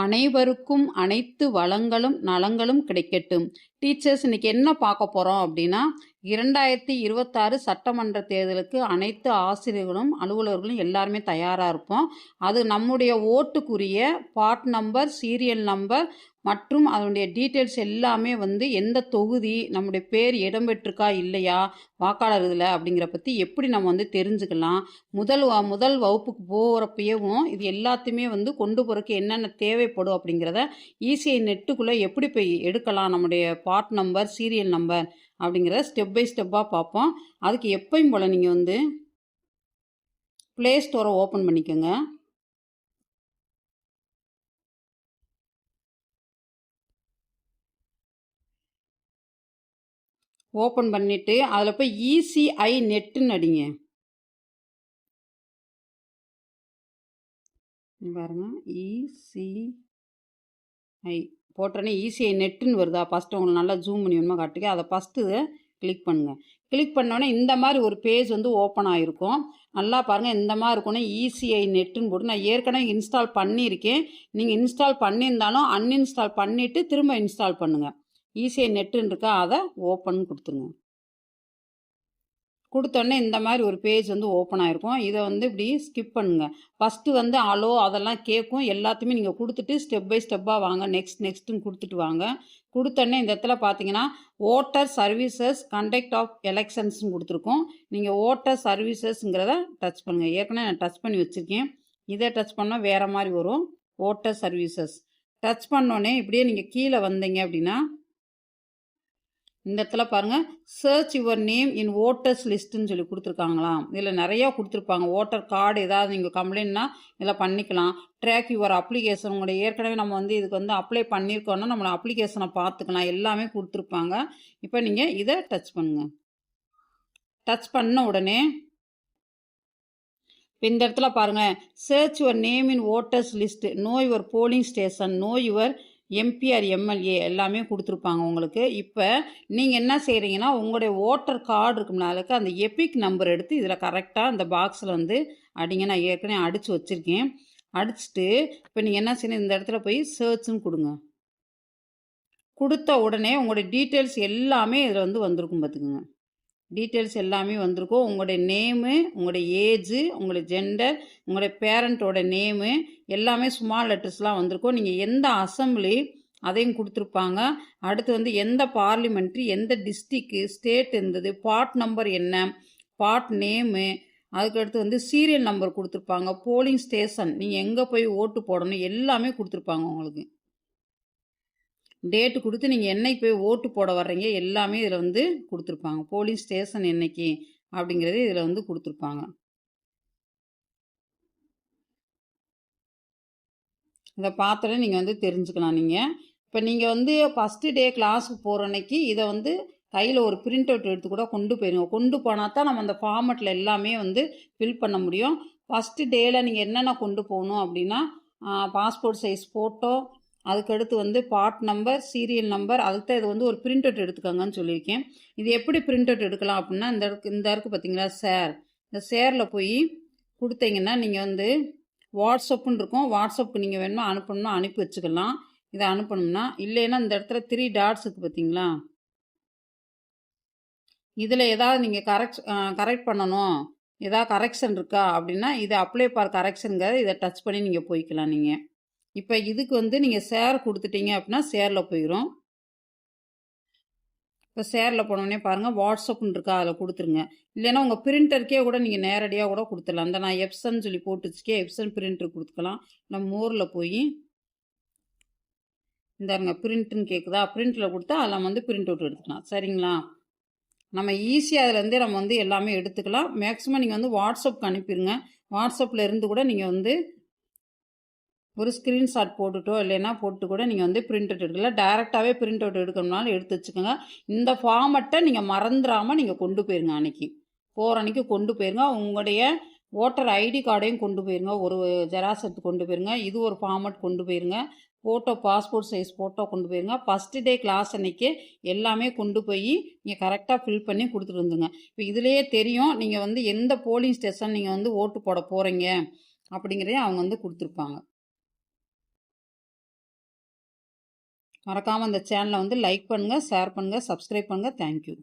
அனைவருக்கும் அனைத்து வளங்களும் நலங்களும் கிடைக்கட்டும். டீச்சர்ஸ் இன்னைக்கு என்ன பார்க்க போகிறோம் அப்படின்னா 2026 சட்டமன்ற தேர்தலுக்கு அனைத்து ஆசிரியர்களும் அலுவலர்களும் எல்லாருமே தயாராக இருப்போம். அது நம்முடைய ஓட்டுக்குரிய பார்ட் நம்பர், சீரியல் நம்பர் மற்றும் அதனுடைய டீட்டெயில்ஸ் எல்லாமே எந்த தொகுதி நம்முடைய பேர் இடம்பெற்றிருக்கா இல்லையா வாக்காளர் இதில் அப்படிங்கிற பற்றி எப்படி நம்ம தெரிஞ்சுக்கலாம். முதல் வகுப்புக்கு போகிறப்பயவும் இது எல்லாத்தையுமே கொண்டு போகிறதுக்கு என்னென்ன தேவைப்படும் அப்படிங்கிறத ஈஸிஐ நெட்டுக்குள்ளே எப்படி போய் எடுக்கலாம், நம்முடைய பார்ட் நம்பர், சீரியல் நம்பர் அப்படிங்கிறத ஸ்டெப் பை ஸ்டெப்பாக பார்ப்போம். அதுக்கு எப்பயும் போல் நீங்கள் ப்ளே ஸ்டோரை ஓப்பன் பண்ணிக்கோங்க. ஓப்பன் பண்ணிவிட்டு அதில் போய் இசிஐ நெட்டுன்னு அடிங்க. பாருங்க, இசிஐ போட்டோன்னே இசிஐ நெட்டுன்னு வருதா? ஃபஸ்ட்டு உங்களுக்கு நல்லா ஜூம் பண்ணி வேணுமா காட்டுங்க. அதை ஃபஸ்ட்டு கிளிக் பண்ணுங்கள். கிளிக் பண்ணோன்னே இந்த மாதிரி ஒரு பேஜ் ஓப்பன் ஆகிருக்கும். நல்லா பாருங்கள், இந்த மாதிரி இருக்கணும். இசிஐ நெட்டுன்னு போட்டு நான் ஏற்கனவே இன்ஸ்டால் பண்ணியிருக்கேன். நீங்கள் இன்ஸ்டால் பண்ணியிருந்தாலும் அன்இன்ஸ்டால் பண்ணிவிட்டு திரும்ப இன்ஸ்டால் பண்ணுங்கள். இசிஐ நெட்டுன்னு இருக்கா, அதை ஓப்பன் கொடுத்துருங்க. கொடுத்தோடனே இந்த மாதிரி ஒரு பேஜ் ஓப்பன் ஆகிருக்கும். இதை இப்படி ஸ்கிப் பண்ணுங்கள். ஃபஸ்ட்டு அலோ அதெல்லாம் கேட்கும். எல்லாத்தையுமே நீங்கள் கொடுத்துட்டு ஸ்டெப் பை ஸ்டெப்பாக வாங்க. நெக்ஸ்ட்டுன்னு கொடுத்துட்டு வாங்க. கொடுத்தோடனே இந்த இடத்துல பார்த்தீங்கன்னா ஓட்டர் சர்வீசஸ் கண்டக்ட் ஆஃப் எலெக்ஷன்ஸ்னு கொடுத்துருக்கோம். நீங்கள் ஓட்டர் சர்வீசஸ்ங்கிறத டச் பண்ணுங்கள். ஏற்கனவே நான் டச் பண்ணி வச்சுருக்கேன். இதை டச் பண்ணால் வேறு மாதிரி வரும். ஓட்டர் சர்வீசஸ் டச் பண்ணோடனே இப்படியே நீங்கள் கீழே வந்தீங்க அப்படின்னா இந்த இடத்துல பாருங்கள், search your name in voters லிஸ்ட்டுன்னு சொல்லி கொடுத்துருக்காங்களாம். இதில் நிறையா கொடுத்துருப்பாங்க. ஓட்டர் கார்டு ஏதாவது நீங்கள் கம்ப்ளைண்ட்னா இதில் பண்ணிக்கலாம். ட்ராக் யுவர் அப்ளிகேஷன், உங்களுடைய ஏற்கனவே நம்ம இதுக்கு அப்ளை பண்ணியிருக்கோன்னா நம்மளை அப்ளிகேஷனை பார்த்துக்கலாம். எல்லாமே கொடுத்துருப்பாங்க. இப்போ நீங்கள் இதை டச் பண்ணுங்கள். டச் பண்ண உடனே இப்போ இந்த இடத்துல பாருங்கள், search your name in voters list, know your polling station, know your MP or MLA எல்லாமே கொடுத்துருப்பாங்க உங்களுக்கு. இப்போ நீங்கள் என்ன செய்கிறீங்கன்னா உங்களுடைய ஓட்டர் கார்டு இருக்குனாலுக்கு அந்த எபிக் நம்பர் எடுத்து இதில் கரெக்டாக இந்த பாக்ஸில் அடிங்க. நான் ஏற்கனவே அடித்து வச்சுருக்கேன். அடிச்சுட்டு இப்போ நீங்கள் என்ன செய்யணும், இந்த இடத்துல போய் சர்ச்சுன்னு கொடுங்க. கொடுத்த உடனே உங்களுடைய டீட்டெயில்ஸ் எல்லாமே இதில் வந்திருக்கும். பார்த்துக்குங்க, டீட்டெயில்ஸ் எல்லாமே வந்திருக்கும். உங்களுடைய நேமு, உங்களுடைய ஏஜு, உங்களுடைய ஜெண்டர், உங்களுடைய பேரண்ட்டோட நேமு எல்லாமே ஸ்மால் லெட்டர்ஸ்லாம் வந்திருக்கும். நீங்கள் எந்த அசம்பிளி அதையும் கொடுத்துருப்பாங்க. அடுத்து எந்த பார்லிமெண்ட்ரி, எந்த டிஸ்ட்ரிக்கு, ஸ்டேட் இருந்தது, பார்ட் நம்பர் என்ன, பார்ட் நேமு, அதுக்கடுத்து சீரியல் நம்பர் கொடுத்துருப்பாங்க, போலிங் ஸ்டேஷன் நீங்கள் எங்கே போய் ஓட்டு போடணும் எல்லாமே கொடுத்துருப்பாங்க உங்களுக்கு. டேட்டு கொடுத்து நீங்கள் என்னைக்கு போய் ஓட்டு போட வர்றீங்க எல்லாமே இதில் கொடுத்துருப்பாங்க. போலிங் ஸ்டேஷன் என்னைக்கு அப்படிங்கிறது இதில் கொடுத்துருப்பாங்க. இதை பார்த்தாலே நீங்கள் தெரிஞ்சுக்கலாம். நீங்கள் இப்போ நீங்கள் ஃபஸ்ட்டு டே கிளாஸுக்கு போகிற அன்னைக்கு இதை கையில் ஒரு பிரிண்ட் அவுட் எடுத்து கூட கொண்டு போயிருங்க. கொண்டு போனால் தான் நம்ம அந்த ஃபார்மெட்டில் எல்லாமே ஃபில் பண்ண முடியும். ஃபஸ்ட்டு டேயில் நீங்கள் என்னென்ன கொண்டு போகணும் அப்படின்னா பாஸ்போர்ட் சைஸ் ஃபோட்டோ, அதுக்கடுத்து பார்ட் நம்பர், சீரியல் நம்பர், அதுக்கு தான் இது ஒரு பிரிண்ட் அவுட் எடுத்துக்கோங்கன்னு சொல்லியிருக்கேன். இது எப்படி பிரிண்ட் அவுட் எடுக்கலாம் அப்படின்னா இந்த இருக்குது பார்த்தீங்களா ஷேர், இந்த ஷேரில் போய் கொடுத்தீங்கன்னா நீங்கள் வாட்ஸ்அப்புன்னு இருக்கும். வாட்ஸ்அப்புக்கு நீங்கள் வேணுமா அனுப்பணும்னா அனுப்பி வச்சுக்கலாம். இதை அனுப்பணும்னா இல்லைன்னா இந்த இடத்துல 3 டாட்ஸ் இருக்குது பார்த்தீங்களா, இதில் ஏதாவது நீங்கள் கரெக்ட் பண்ணணும், ஏதாவது கரெக்ஷன் இருக்கா அப்படின்னா இதை அப்ளை ஃபார் கரெக்ஷனுங்கிறத இதை டச் பண்ணி நீங்கள் போய்க்கலாம். நீங்கள் இப்போ இதுக்கு நீங்கள் ஷேர் கொடுத்துட்டீங்க அப்படின்னா ஷேரில் போயிடும். இப்போ ஷேரில் போனோடனே பாருங்கள் வாட்ஸ்அப்னு இருக்கா, அதில் கொடுத்துருங்க. இல்லைன்னா உங்கள் பிரிண்டருக்கே கூட நீங்கள் நேரடியாக கூட கொடுத்துடலாம். அந்த நான் எப்சன் சொல்லி போட்டு வச்சுக்கே எப்சன் பிரிண்டர் கொடுத்துக்கலாம். நம்ம மோரில் போய் இந்தாருங்க பிரிண்ட்டுன்னு கேட்குதா, பிரிண்டில் கொடுத்தா அதில் பிரிண்ட் அவுட் எடுத்துக்கலாம். சரிங்களா, நம்ம ஈஸியாக அதிலேருந்தே நம்ம எல்லாமே எடுத்துக்கலாம். மேக்ஸிமம் நீங்கள் வாட்ஸ்அப்புக்கு அனுப்பிடுங்க. வாட்ஸ்அப்பில் இருந்து கூட நீங்கள் ஒரு ஸ்க்ரீன்ஷாட் போட்டுட்டோ இல்லைன்னா போட்டு கூட நீங்கள் பிரிண்ட் அவுட் எடுக்கலாம். டேரெக்டாகவே பிரிண்ட் அவுட் எடுக்கணும்னாலும் எடுத்து வச்சுக்கோங்க. இந்த ஃபார்மெட்டை நீங்கள் மறந்துடாமல் நீங்கள் கொண்டு போயிருங்க. அன்றைக்கி போகிற அன்றைக்கி கொண்டு போயிருங்க. உங்களுடைய ஓட்டர் ஐடி கார்டையும் கொண்டு போயிருங்க. ஒரு ஜெராக்ஸ் எடுத்து கொண்டு போயிருங்க. இது ஒரு ஃபார்மெட் கொண்டு போயிருங்க. ஃபோட்டோ, பாஸ்போர்ட் சைஸ் ஃபோட்டோ கொண்டு போயிருங்க. ஃபஸ்ட்டு டே கிளாஸ் அன்றைக்கி எல்லாமே கொண்டு போய் நீங்கள் கரெக்டாக ஃபில் பண்ணி கொடுத்துட்டு வந்துங்க. இப்போ இதிலேயே தெரியும் நீங்கள் எந்த போலிங் ஸ்டேஷன் நீங்கள் ஓட்டு போட போகிறீங்க அப்படிங்கிறதையும் அவங்க கொடுத்துருப்பாங்க. மறக்காமல் இந்த சேனலை வந்து லைக் பண்ணுங்கள், ஷேர் பண்ணுங்கள், சப்ஸ்கிரைப் பண்ணுங்கள். தேங்க்யூ.